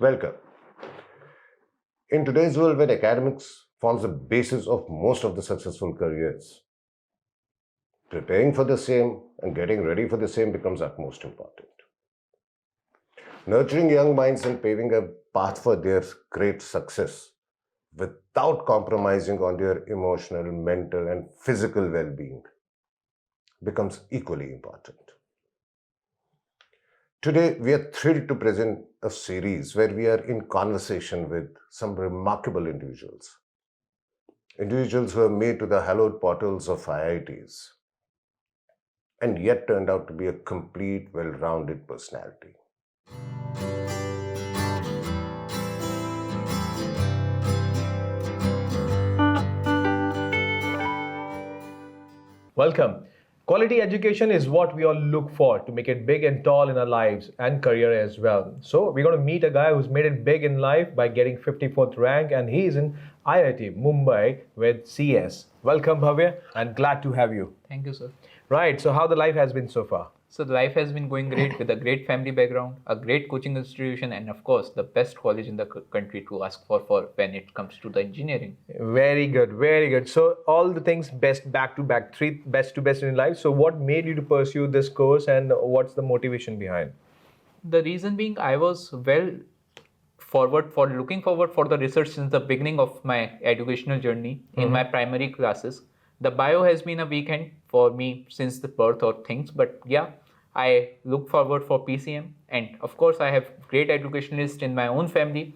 Welcome. In today's world, where academics forms the basis of most of the successful careers, preparing for the same and getting ready for the same becomes utmost important. Nurturing young minds and paving a path for their great success without compromising on their emotional, mental, and physical well-being becomes equally important. Today, we are thrilled to present a series where we are in conversation with some remarkable individuals who have made to the hallowed portals of IITs and yet turned out to be a complete, well-rounded personality. Welcome. Quality education is what we all look for to make it big and tall in our lives and career as well. So we're going to meet a guy who's made it big in life by getting 54th rank, and he's in IIT Mumbai with CS. Welcome, Bhavya, and glad to have you. Thank you, sir. Right, so how the life has been so far? So the life has been going great with a great family background, a great coaching institution, and of course the best college in the country to ask for when it comes to the engineering. Very good, very good. So all the things best back to back, three best to best in life. So what made you to pursue this course, and what's the motivation behind? The reason being, I was looking forward for the research since the beginning of my educational journey in my primary classes. The bio has been a weekend for me since the birth of things, but yeah, I look forward for PCM, and of course I have great educationalists in my own family.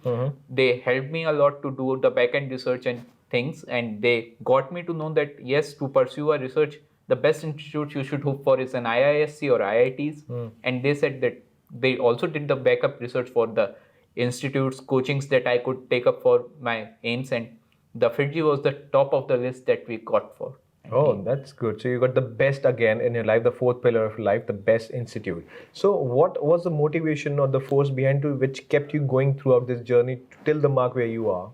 They helped me a lot to do the back-end research and things, and they got me to know that yes, to pursue a research, the best institute you should hope for is an IISc or IITs. And they said that they also did the backup research for the institutes, coachings that I could take up for my aims, and the FIITJEE was the top of the list that we got for. Oh, that's good. So you got the best again in your life, the fourth pillar of life, the best institute. So what was the motivation or the force behind to which kept you going throughout this journey till the mark where you are?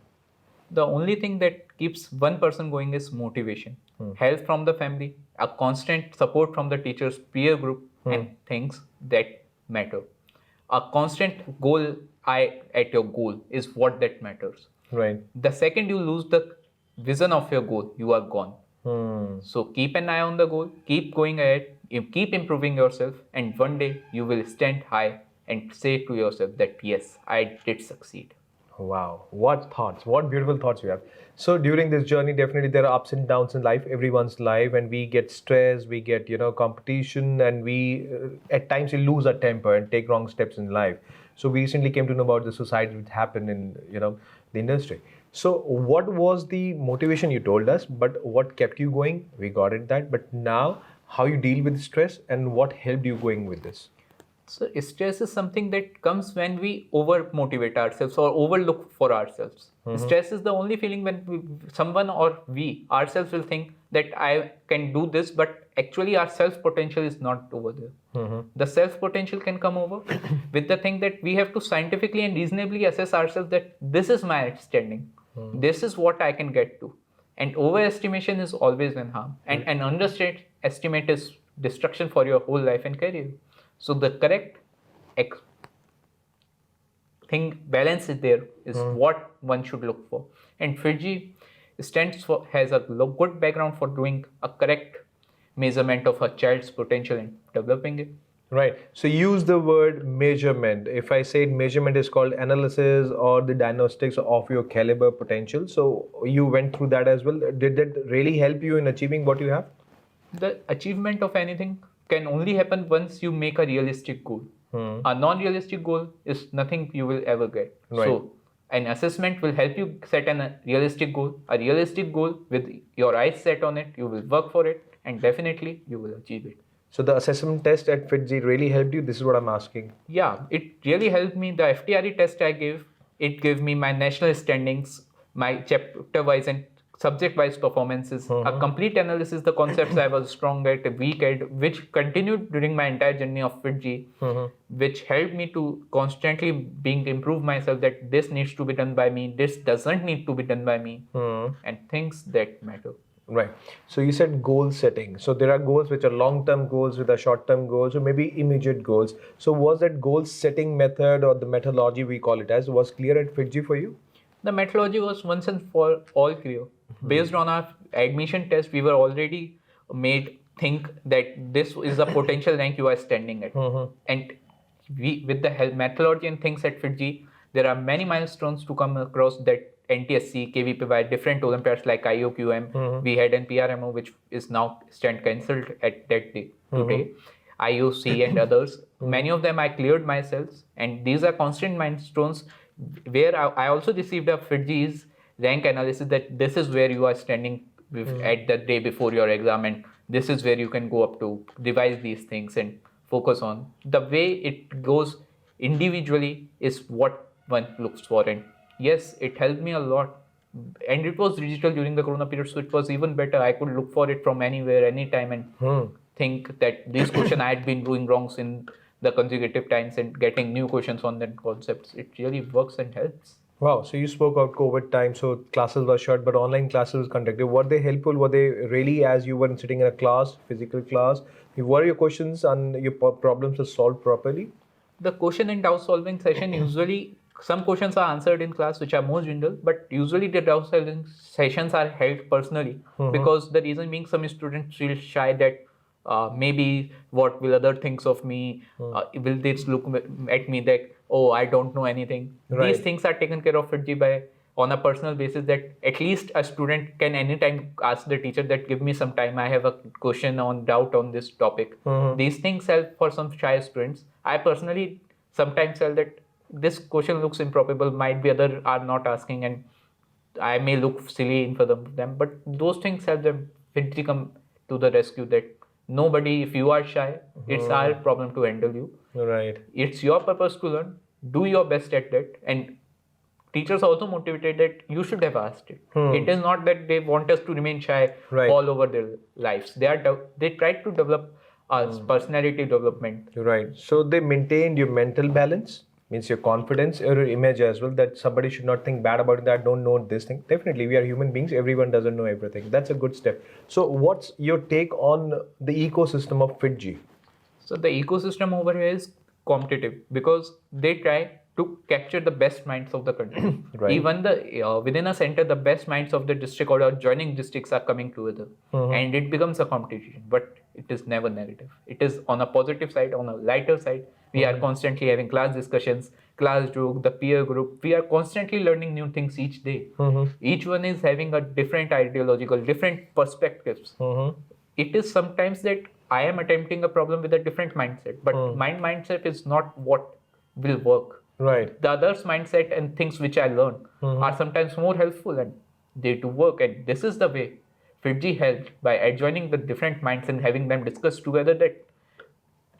The only thing that keeps one person going is motivation, help from the family, a constant support from the teachers, peer group, and things that matter. A constant goal eye at your goal is what that matters. Right. The second you lose the vision of your goal, you are gone. So keep an eye on the goal, keep going ahead, you keep improving yourself, and one day you will stand high and say to yourself that yes, I did succeed. Wow, what thoughts, what beautiful thoughts you have. So during this journey, definitely there are ups and downs in life, everyone's life, and we get stressed, we get, competition, and we, at times we lose our temper and take wrong steps in life. So we recently came to know about the suicide which happened in, the industry. So what was the motivation? You told us, but what kept you going? We got it that, but now how you deal with stress and what helped you going with this? So stress is something that comes when we over motivate ourselves or overlook for ourselves. Stress is the only feeling when someone or we ourselves will think that I can do this, but actually our self potential is not over there. The self potential can come over with the thing that we have to scientifically and reasonably assess ourselves that this is my standing, this is what I can get to. And overestimation is always an harm, and an underestimate is destruction for your whole life and career. So the correct balance is there is what one should look for. And FIITJEE has a good background for doing a correct measurement of a child's potential and developing it. Right. So use the word measurement. If I say measurement is called analysis or the diagnostics of your caliber potential. So you went through that as well. Did that really help you in achieving what you have? The achievement of anything can only happen once you make a realistic goal. A non-realistic goal is nothing you will ever get. Right. So an assessment will help you set a realistic goal. A realistic goal with your eyes set on it, you will work for it, and definitely you will achieve it. So the assessment test at FIITJEE really helped you? This is what I'm asking. Yeah, it really helped me. The FTRE test I gave, it gave me my national standings, my chapter-wise and subject-wise performances, a complete analysis, the concepts I was strong at, weak at, which continued during my entire journey of FIITJEE, which helped me to constantly improve myself that this needs to be done by me, this doesn't need to be done by me, and things that matter. Right. So you said goal setting. So there are goals which are long-term goals, with are short-term goals, or maybe immediate goals. So was that goal setting method, or the methodology we call it as, was clear at FIITJEE for you? The methodology was once and for all clear. Based on our admission test, we were already made think that this is a potential rank you are standing at. And we, with the help methodology and things at FIITJEE, there are many milestones to come across that NTSC, KVPY, different Olympiads like IOQM. We had an PRMO, which is now stand cancelled at that day today. IOC and others. Many of them I cleared myself, and these are constant milestones where I also received a FIITJEE's rank analysis that this is where you are standing at the day before your exam, and this is where you can go up to revise these things and focus on. The way it goes individually is what one looks for, and yes, it helped me a lot. And it was digital during the corona period, so it was even better. I could look for it from anywhere, anytime, and think that these questions I had been doing wrongs in the consecutive times and getting new questions on that concepts. It really works and helps. Wow. So you spoke about COVID time. So classes were shut, but online classes was conducted. Were they helpful? Were they really, as you were sitting in a class, physical class? Were your questions and your problems were solved properly? The question and doubt solving session, usually some questions are answered in class which are more general, but usually the doubt solving sessions are held personally, because the reason being some students feel shy that maybe what will other thinks of me, will they look at me that, oh, I don't know anything. Right. These things are taken care of FIITJEE by on a personal basis, that at least a student can anytime ask the teacher that give me some time, I have a question on doubt on this topic. These things help for some shy students. I personally sometimes tell that this question looks improbable, might be other are not asking, and I may look silly in front of them, but those things help them FIITJEE come to the rescue, that nobody, if you are shy, it's our problem to handle you. Right. It's your purpose to learn. Do your best at that. And teachers also motivated that you should have asked it. It is not that they want us to remain shy all over their lives. They try to develop us personality development. Right. So they maintained your mental balance, means your confidence or your image as well, that somebody should not think bad about that, don't know this thing. Definitely, we are human beings. Everyone doesn't know everything. That's a good step. So what's your take on the ecosystem of FIITJEE? So the ecosystem over here is competitive, because they try to capture the best minds of the country. Right. Even the within a center, the best minds of the district or adjoining districts are coming together, and it becomes a competition. But it is never negative. It is on a positive side, on a lighter side. We are constantly having class discussions, class joke, the peer group. We are constantly learning new things each day. Each one is having a different ideological, different perspectives. It is sometimes that I am attempting a problem with a different mindset, but my mindset is not what will work. Right. The other's mindset and things which I learn are sometimes more helpful, and they do work. And this is the way FIITJEE helped, by adjoining the different minds and having them discuss together, that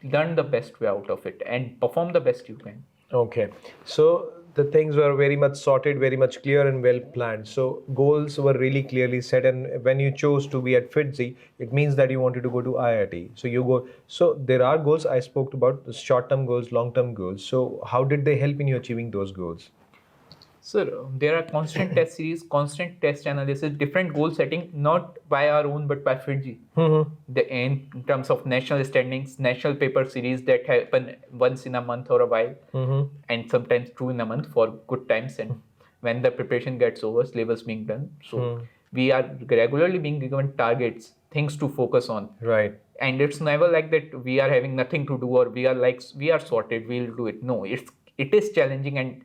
learn the best way out of it and perform the best you can. Okay. So the things were very much sorted, very much clear and well planned. So goals were really clearly set. And when you chose to be at FIITJEE, it means that you wanted to go to IIT. So you go. So there are goals I spoke about, the short-term goals, long-term goals. So how did they help in you achieving those goals? Sir, there are constant test series, constant test analysis, different goal setting, not by our own, but by FIITJEE. In terms of national standings, national paper series that happen once in a month or a while, and sometimes two in a month for good times. And when the preparation gets over, syllabus being done. So we are regularly being given targets, things to focus on. Right. And it's never like that we are having nothing to do, or we are sorted, we'll do it. No, it is challenging, and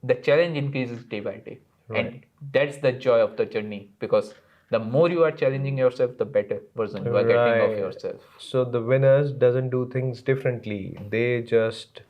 the challenge increases day by day. Right. And that's the joy of the journey, because the more you are challenging yourself, the better version you are getting of yourself. So the winners doesn't do things differently. They just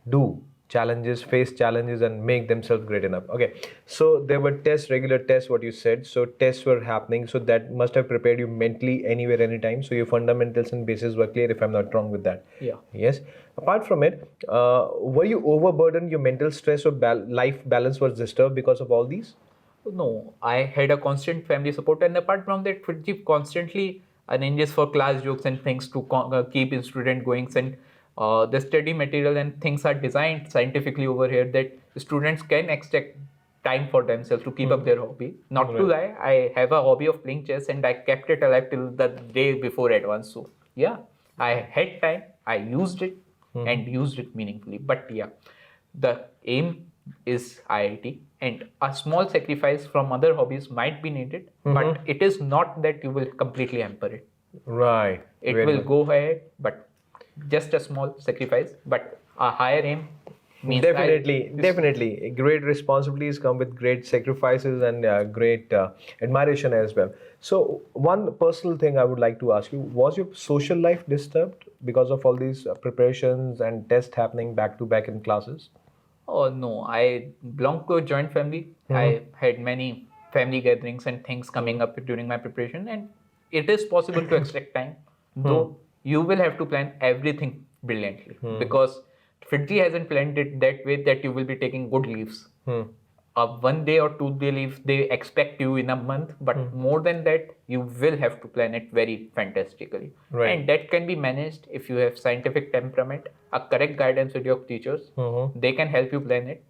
do challenges, face challenges, and make themselves great enough. Okay. So there were tests, regular tests, what you said. So tests were happening. So that must have prepared you mentally anywhere, anytime. So your fundamentals and bases were clear, if I'm not wrong with that. Yeah. Yes. Apart from it, were you overburdened? Your mental stress or life balance was disturbed because of all these? No, I had a constant family support, and apart from that, FIITJEE constantly arranges for class jokes and things to keep student going. And the study material and things are designed scientifically over here that students can extract time for themselves to keep up their hobby. Not to lie, I have a hobby of playing chess and I kept it alive till the day before advanced. So yeah, I had time, I used it and used it meaningfully. But yeah, the aim is IIT, and a small sacrifice from other hobbies might be needed, but it is not that you will completely hamper it. Right. It Very will much. go ahead, but just a small sacrifice, but a higher aim means Definitely. Great responsibilities come with great sacrifices and great admiration as well. So, one personal thing I would like to ask you: was your social life disturbed because of all these preparations and tests happening back to back in classes? Oh no, I belong to a joint family. I had many family gatherings and things coming up during my preparation, and it is possible to extract time, though you will have to plan everything brilliantly because FIITJEE hasn't planned it that way that you will be taking good leaves. A 1 day or 2 day leave they expect you in a month, but more than that, you will have to plan it very fantastically. Right. And that can be managed if you have scientific temperament, a correct guidance with your teachers. They can help you plan it.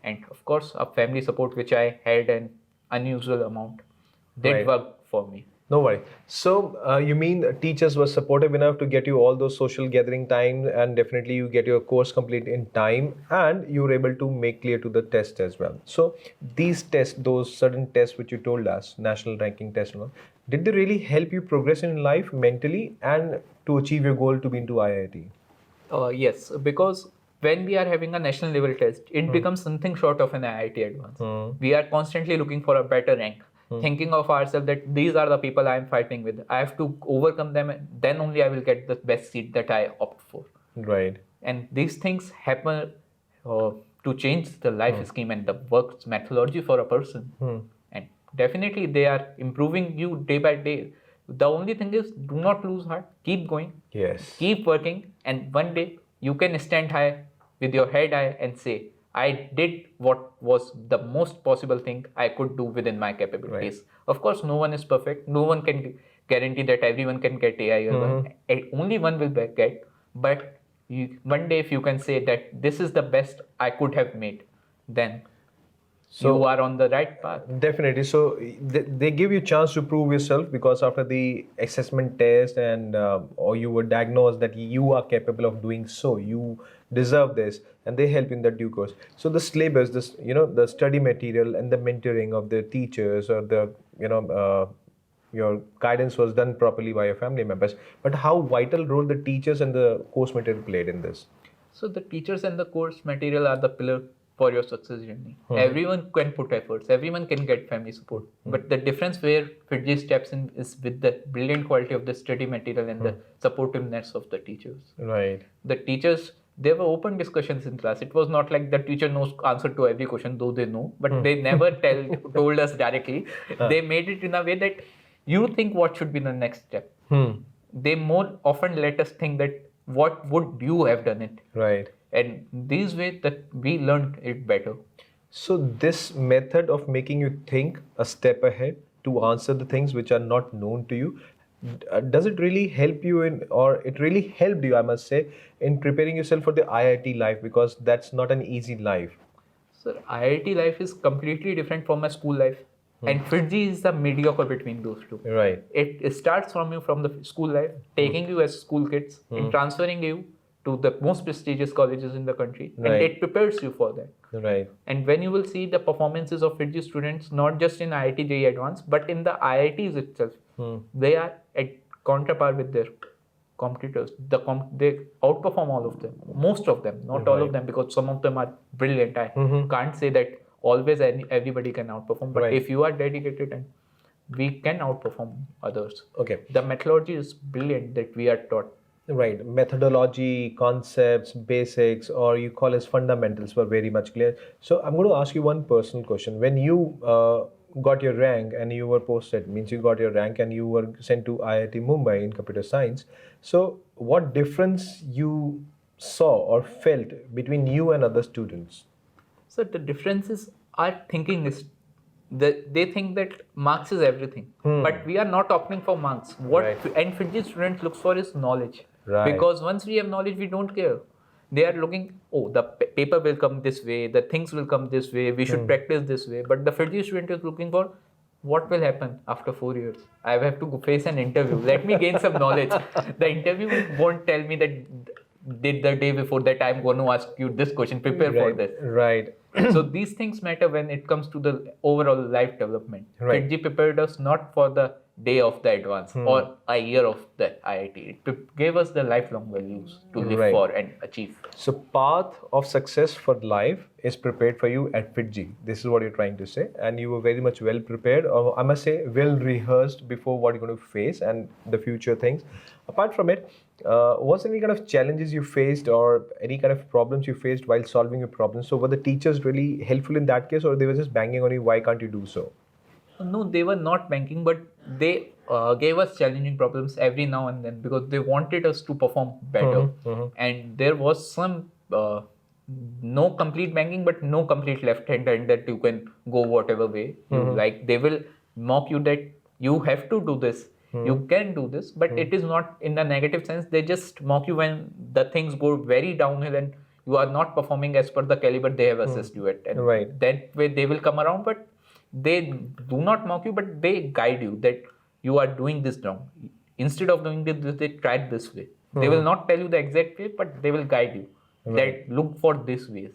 And of course, a family support, which I had an unusual amount, did Right. work for me. No worry. So, you mean teachers were supportive enough to get you all those social gathering time, and definitely you get your course complete in time, and you were able to make clear to the test as well. So, these tests, those certain tests which you told us, national ranking test, and all, did they really help you progress in life mentally and to achieve your goal to be into IIT? Yes, because when we are having a national level test, it becomes something short of an IIT advance. We are constantly looking for a better rank, thinking of ourselves that these are the people I am fighting with. I have to overcome them, and then only I will get the best seat that I opt for. Right. And these things happen to change the life scheme and the work methodology for a person. And definitely they are improving you day by day. The only thing is, do not lose heart. Keep going. Yes. Keep working, and one day you can stand high with your head high and say, I did what was the most possible thing I could do within my capabilities. Of course, no one is perfect. No one can guarantee that everyone can get AI. Only one will get. But one day, if you can say that this is the best I could have made, then you are on the right path. Definitely. So they give you a chance to prove yourself, because after the assessment test and or you were diagnosed that you are capable of doing so, you deserve this, and they help in the due course. So the syllabus, this the study material and the mentoring of the teachers, or the your guidance was done properly by your family members. But how vital role the teachers and the course material played in this? So the teachers and the course material are the pillar for your success journey. Everyone can put efforts, everyone can get family support. But the difference where FIITJEE steps in is with the brilliant quality of the study material and the supportiveness of the teachers. Right. The teachers, there were open discussions in class. It was not like the teacher knows answer to every question, though they know, but they never told us directly. They made it in a way that you think what should be the next step. They more often let us think that what would you have done it. Right. And these ways that we learned it better. So this method of making you think a step ahead to answer the things which are not known to you, does it really help you in, or it really helped you, I must say, in preparing yourself for the IIT life, because that's not an easy life? So IIT life is completely different from my school life. And FIITJEE is the mediocre between those two. Right. It starts from you from the school life, taking you as school kids and transferring you to the most prestigious colleges in the country. Right. And it prepares you for that. Right. And when you will see the performances of FIITJEE students, not just in IIT JEE Advanced, but in the IITs itself, they are at counterpart with their competitors. They outperform all of them, most of them, not all of them, because some of them are brilliant. I can't say that always everybody can outperform, but if you are dedicated, and we can outperform others. Okay. The methodology is brilliant that we are taught. Right. Methodology, concepts, basics, or you call as fundamentals, were very much clear. So I'm going to ask you one personal question. When you got your rank and you were posted, means you got your rank and you were sent to IIT Mumbai in computer science. So what difference you saw or felt between you and other students? So the differences are thinking is that they think that marks is everything, but we are not opting for marks. What and FIITJEE students look for is knowledge. Right. Because once we have knowledge, we don't care. They are looking, oh, the paper will come this way, the things will come this way, we should practice this way. But the FIITJEE student is looking for what will happen after 4 years. I have to face an interview. Let me gain some knowledge. The interview won't tell me that the day before that I'm going to ask you this question, prepare for this. Right. So these things matter when it comes to the overall life development. Right. FIITJEE prepared us not for the day of the advance or a year of the IIT. It gave us the lifelong values to live for and achieve. So path of success for life is prepared for you at FIITJEE. This is what you're trying to say, and you were very much well prepared, or I must say well rehearsed before what you're going to face and the future things. Apart from it, was there any kind of challenges you faced or any kind of problems you faced while solving your problems? So were the teachers really helpful in that case, or they were just banging on you, why can't you do so? No, they were not banking, but they gave us challenging problems every now and then because they wanted us to perform better. And there was some no complete banking, but no complete left hand that you can go whatever way you like. They will mock you that you have to do this, you can do this, but it is not in the negative sense. They just mock you when the things go very downhill and you are not performing as per the caliber they have assessed you at. And that way they will come around, but they do not mock you, but they guide you that you are doing this wrong. Instead of doing this, they try it this way. They will not tell you the exact way, but they will guide you that look for this ways.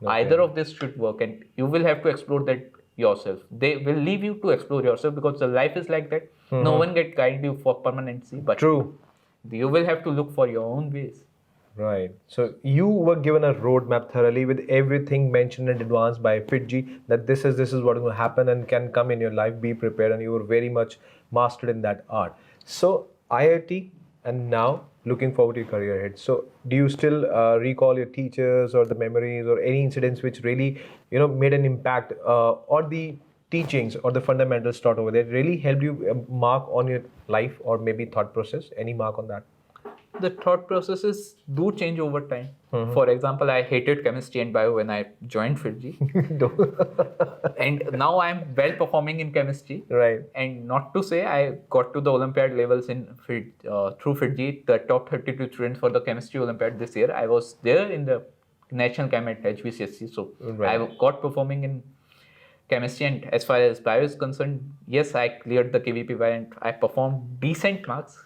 Either of this should work, and you will have to explore that yourself. They will leave you to explore yourself because the life is like that. No one can guide you for permanency, but you will have to look for your own ways. Right. So you were given a roadmap thoroughly with everything mentioned in advance by FIITJEE that this is what will happen and can come in your life. Be prepared, and you were very much mastered in that art. So IIT, and now looking forward to your career ahead. So do you still recall your teachers or the memories or any incidents which really made an impact, or the teachings or the fundamentals taught over there really helped you mark on your life or maybe thought process? Any mark on that? The thought processes do change over time. For example, I hated chemistry and bio when I joined FIITJEE. And now I'm well performing in chemistry. Right. And not to say I got to the Olympiad levels in through FIITJEE, the top 32 students for the chemistry Olympiad this year. I was there in the national chem at HBCSC. So I got performing in chemistry, and as far as bio is concerned, yes, I cleared the KVPY and I performed decent marks,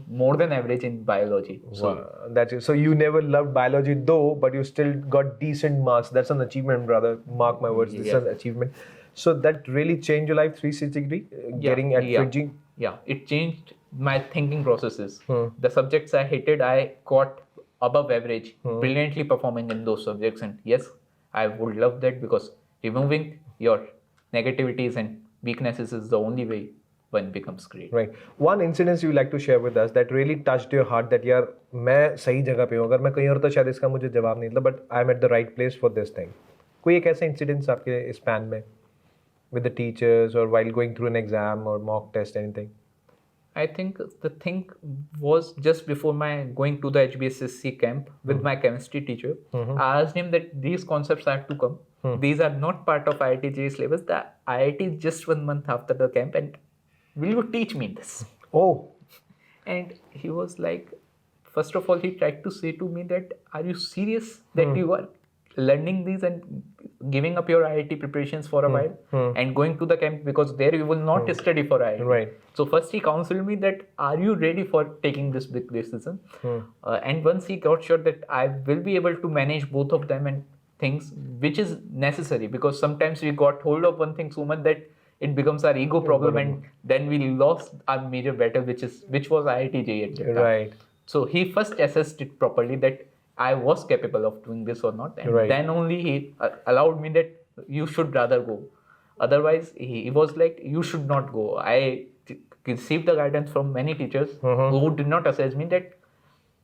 more than average in biology. So that's it. So you never loved biology though, but you still got decent marks. That's an achievement, brother. Mark my words. This is an achievement. So that really changed your life 360 degree, getting at FIITJEE? Yeah, it changed my thinking processes. The subjects I hated, I got above average, brilliantly performing in those subjects. And yes, I would love that because removing your negativities and weaknesses is the only way one becomes great. Right. One incident you like to share with us that really touched your heart that यार मैं सही जगह पे हूँ, अगर मैं कहीं और तो शायद इसका मुझे जवाब नहीं मिला, but I'm at the right place for this thing. कोई एक ऐसा incidents आपके span में with the teachers or while going through an exam or mock test, anything? I think the thing was just before my going to the HBSSC camp with my chemistry teacher. I asked him that these concepts have to come. These are not part of IIT JEE syllabus. The IIT is just 1 month after the camp, and will you teach me this? Oh. And he was like, first of all, he tried to say to me that, are you serious that you are learning these and giving up your IIT preparations for a while and going to the camp, because there you will not study for IIT. Right. So first he counseled me that, are you ready for taking this big decision? And once he got sure that I will be able to manage both of them and things, which is necessary, because sometimes we got hold of one thing so much that it becomes our ego problem, and then we lost our major battle, which was IIT JEE at that time. Right. So he first assessed it properly that I was capable of doing this or not, and then only he allowed me that you should rather go. Otherwise, he was like, you should not go. I received the guidance from many teachers who did not assess me that,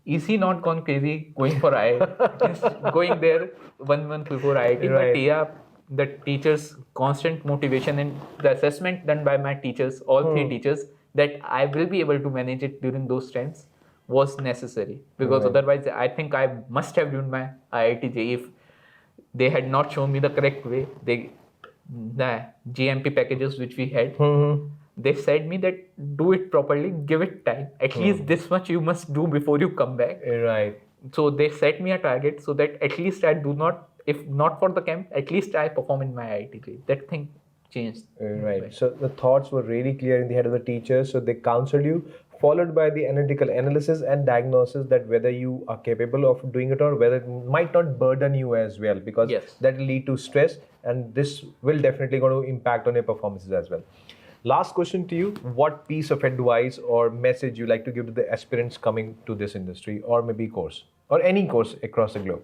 is he not gone crazy going for IIT, going there 1 month before IIT? But yeah, the teachers' constant motivation and the assessment done by my teachers, all 3 teachers, that I will be able to manage it during those times was necessary. Because otherwise, I think I must have done my IIT JEE if they had not shown me the correct way. The GMP packages which we had, they said me that do it properly, give it time. At least this much you must do before you come back. Right. So they set me a target so that at least I do not, if not for the camp, at least I perform in my IITJEE. That thing changed. Right. So the thoughts were really clear in the head of the teacher. So they counseled you, followed by the analytical analysis and diagnosis that whether you are capable of doing it or whether it might not burden you as well, because Yes. that will lead to stress, and this will definitely going to impact on your performances as well. Last question to you: what piece of advice or message you like to give to the aspirants coming to this industry, or maybe course, or any course across the globe?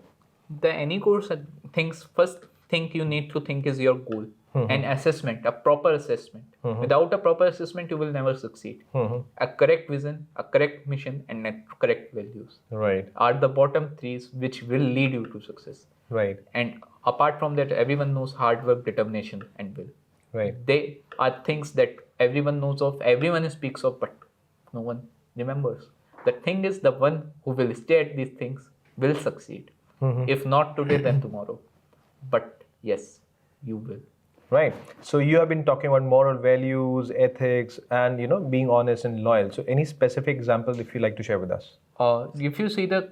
The any course things, first thing you need to think is your goal and assessment, a proper assessment. Without a proper assessment, you will never succeed. A correct vision, a correct mission, and correct values Right. are the bottom threes which will lead you to success. Right. And apart from that, everyone knows hard work, determination, and will. Right. They are things that everyone knows of, everyone speaks of, but no one remembers. The thing is, the one who will stay at these things will succeed. If not today, then tomorrow. But yes, you will. Right. So you have been talking about moral values, ethics, and being honest and loyal. So any specific examples if you like to share with us? If you see the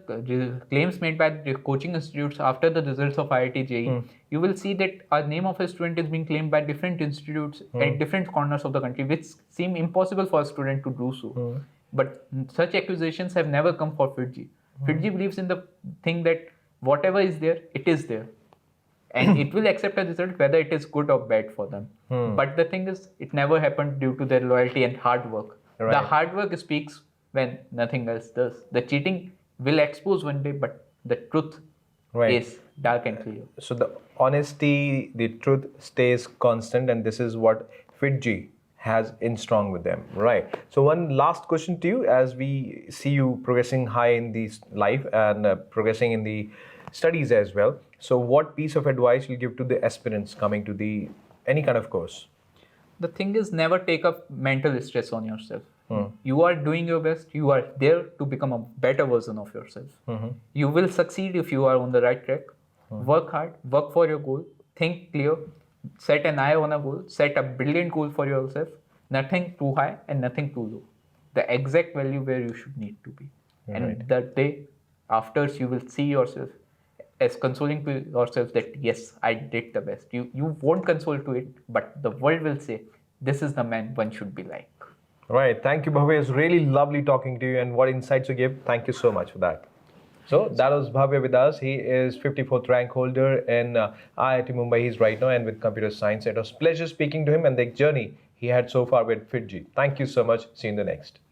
claims made by the coaching institutes after the results of IIT-JEE, you will see that a name of a student is being claimed by different institutes at different corners of the country, which seem impossible for a student to do so. But such accusations have never come for FIITJEE. FIITJEE believes in the thing that whatever is there, it is there. And it will accept a result whether it is good or bad for them. But the thing is, it never happened due to their loyalty and hard work. Right. The hard work speaks when nothing else does. The cheating will expose one day, but the truth is dark and clear. So the honesty, the truth stays constant, and this is what FIITJEE has in strong with them. Right. So one last question to you, as we see you progressing high in this life and progressing in the studies as well. So what piece of advice you'll give to the aspirants coming to the any kind of course? The thing is, never take a mental stress on yourself. You are doing your best. You are there to become a better version of yourself. You will succeed if you are on the right track. Work hard, work for your goal, think clear, set an eye on a goal, set a brilliant goal for yourself. Nothing too high and nothing too low. The exact value where you should need to be. And that day after, you will see yourself as consoling to yourself that yes, I did the best. You won't console to it, but the world will say, this is the man one should be like. Right. Thank you, Bhavya. It's really lovely talking to you, and what insights you give. Thank you so much for that. So that was Bhavya with us. He is 54th rank holder in IIT Mumbai. He's right now and with computer science. It was a pleasure speaking to him and the journey he had so far with FIITJEE. Thank you so much. See you in the next.